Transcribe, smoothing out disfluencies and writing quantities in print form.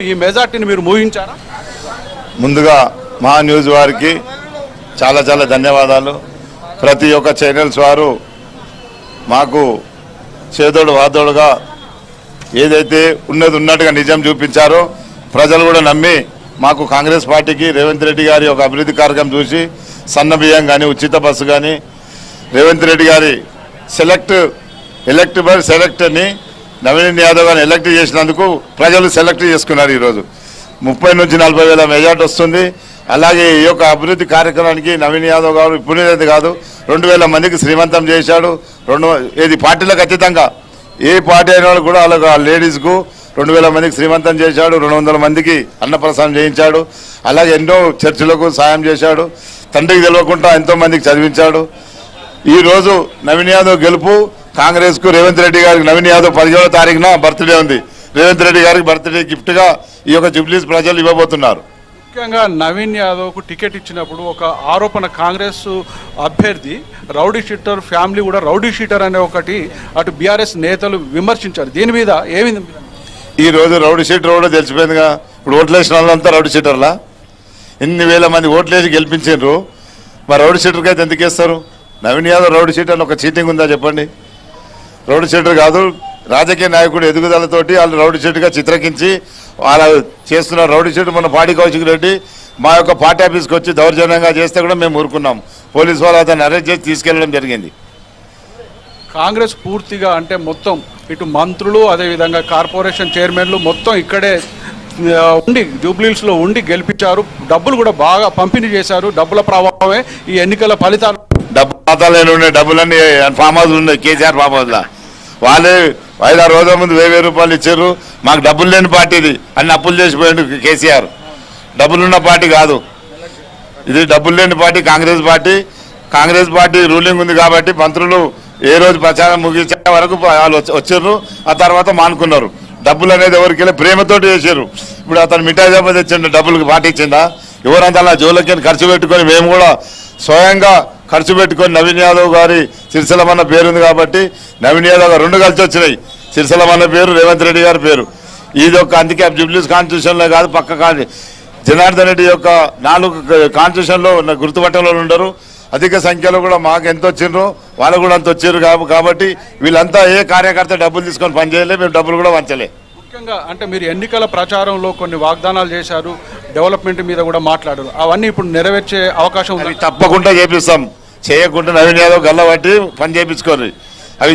ఈ మెజార్టీని మీరు ఊహించారా? ముందుగా మా న్యూస్ వారికి చాలా చాలా ధన్యవాదాలు. ప్రతి ఒక్క ఛానల్స్ వారు మాకు చేదోడు వాదోడుగా ఏదైతే ఉన్నట్టుగా నిజం చూపించారో ప్రజలు కూడా నమ్మి మాకు కాంగ్రెస్ పార్టీకి రేవంత్ రెడ్డి గారి ఒక అభివృద్ధి కార్యక్రమం చూసి సన్న బియ్యం కానీ ఉచిత బస్సు కానీ రేవంత్ రెడ్డి గారి సెలెక్ట్ అని నవీన్ యాదవ్ గారిని ఎలక్ట్ చేసినందుకు ప్రజలు సెలెక్ట్ చేసుకున్నారు. ఈరోజు 30 నుంచి 40 వేల మెజార్టీ వస్తుంది. అలాగే ఈ యొక్క అభివృద్ధి కార్యక్రమానికి నవీన్ యాదవ్ గారు ఇప్పుడేది కాదు 2000 మందికి శ్రీమంతం చేశాడు. ఏది పార్టీలకు అతీతంగా ఏ పార్టీ అయిన వాళ్ళు కూడా అలాగా లేడీస్కు 2000 మందికి శ్రీమంతం చేశాడు. 200 మందికి అన్నప్రసాదం చేయించాడు. అలాగే ఎన్నో చర్చిలకు సాయం చేశాడు. తండ్రికి తెలియకుండా ఎంతో మందికి చదివించాడు. ఈరోజు నవీన్ యాదవ్ గెలుపు కాంగ్రెస్కు రేవంత్ రెడ్డి గారికి నవీన్ యాదవ్ 17వ తారీఖున బర్త్డే ఉంది. రేవంత్ రెడ్డి గారికి బర్త్డే గిఫ్ట్గా ఈ యొక్క జూబ్లీస్ ప్రజలు ఇవ్వబోతున్నారు. ముఖ్యంగా నవీన్ యాదవ్కు టికెట్ ఇచ్చినప్పుడు ఒక ఆరోపణ కాంగ్రెస్ అభ్యర్థి రౌడీ షీటర్ ఫ్యామిలీ కూడా రౌడీ షీటర్ అనే ఒకటి అటు బీఆర్ఎస్ నేతలు విమర్శించారు. దీని మీద ఏమి ఈరోజు రౌడీ షీటర్ కూడా తెలిసిపోయిందిగా. ఇప్పుడు ఓట్లేసిన వాళ్ళంతా రౌడీ షీటర్లా? ఎన్ని వేల మంది ఓట్లేసి గెలిపించారు. మరి రౌడీ షీటర్కి అయితే ఎందుకు వేస్తారు? నవీన్ యాదవ్ రౌడీ షీటర్ అని ఒక చీటింగ్ ఉందా చెప్పండి? రౌడీ షీటర్ కాదు, రాజకీయ నాయకుడు ఎదుగుదలతోటి వాళ్ళు రౌడీ షీటర్గా చిత్రకించి వాళ్ళ చేస్తున్న రౌడీ షీటర్ మన పాడి కౌశిక్ రెడ్డి మా యొక్క పార్టీ ఆఫీస్కి వచ్చి దౌర్జన్యంగా చేస్తే కూడా మేము ఊరుకున్నాం. పోలీసు వాళ్ళు అతన్ని అరెస్ట్ చేసి తీసుకెళ్లడం జరిగింది. కాంగ్రెస్ పూర్తిగా అంటే మొత్తం ఇటు మంత్రులు అదేవిధంగా కార్పొరేషన్ చైర్మన్లు మొత్తం ఇక్కడే ఉండి జూబ్లీస్లో ఉండి గెలిపించారు. డబ్బులు కూడా బాగా పంపిణీ చేశారు. డబ్బుల ప్రభావమే ఈ ఎన్నికల ఫలితాలు. డబ్బు ఖాతాలు ఉన్నాయి, డబ్బులన్నీ ఫామ్ హౌస్లు ఉన్నాయి. కేసీఆర్ ఫామ్ హౌస్లో వాళ్ళే 5-6 రోజుల ముందు 1000 రూపాయలు ఇచ్చారు. మాకు డబ్బులు లేని పార్టీది అన్ని అప్పులు చేసిపోయాడు కేసీఆర్. డబ్బులున్న పార్టీ కాదు ఇది, డబ్బులు లేని party Congress party. Congress party ruling ఉంది కాబట్టి మంత్రులు ఏ రోజు ప్రచారం ముగించే వరకు వాళ్ళు వచ్చారు. ఆ తర్వాత మానుకున్నారు. డబ్బులు అనేది ఎవరికి వెళ్ళి ప్రేమతోటి చేశారు. ఇప్పుడు అతను మిఠాయి దెబ్బ తెచ్చిండు, డబ్బులకు పార్టీ ఇచ్చిందా? ఎవరంతా అలా జోలకి ఖర్చు పెట్టుకొని మేము కూడా స్వయంగా ఖర్చు పెట్టుకొని నవీన్ యాదవ్ గారి సిరిసిల్లమన్న పేరుంది కాబట్టి నవీన్ యాదవ్ గారు 2 కలిసి వచ్చినాయి. సిరిసిల్లమన్న పేరు, రేవంత్ రెడ్డి గారి పేరు. ఇది ఒక అందుకే జూబ్లీస్ కాన్స్టిట్యూషన్లో కాదు పక్క జనార్దన్ రెడ్డి యొక్క 4 కాన్స్టిట్యూషన్లో గుర్తుపట్టలో ఉండరు. అధిక సంఖ్యలో కూడా మాకు ఎంత వచ్చిండ్రో వాళ్ళు కూడా అంత వచ్చారు కాబట్టి వీళ్ళంతా ఏ కార్యకర్త డబ్బులు తీసుకొని పనిచేయలే, మేము డబ్బులు కూడా వంచలే. ముఖ్యంగా అంటే మీరు ఎన్నికల ప్రచారంలో కొన్ని వాగ్దానాలు చేశారు, డెవలప్మెంట్ మీద కూడా మాట్లాడారు. అవన్నీ ఇప్పుడు నెరవేర్చే అవకాశం ఉంది? తప్పకుండా చేపిస్తాం. చేయకుండా నవీన్ యాదవ్ గల్లబట్టి పని చేయించుకోరు. అవి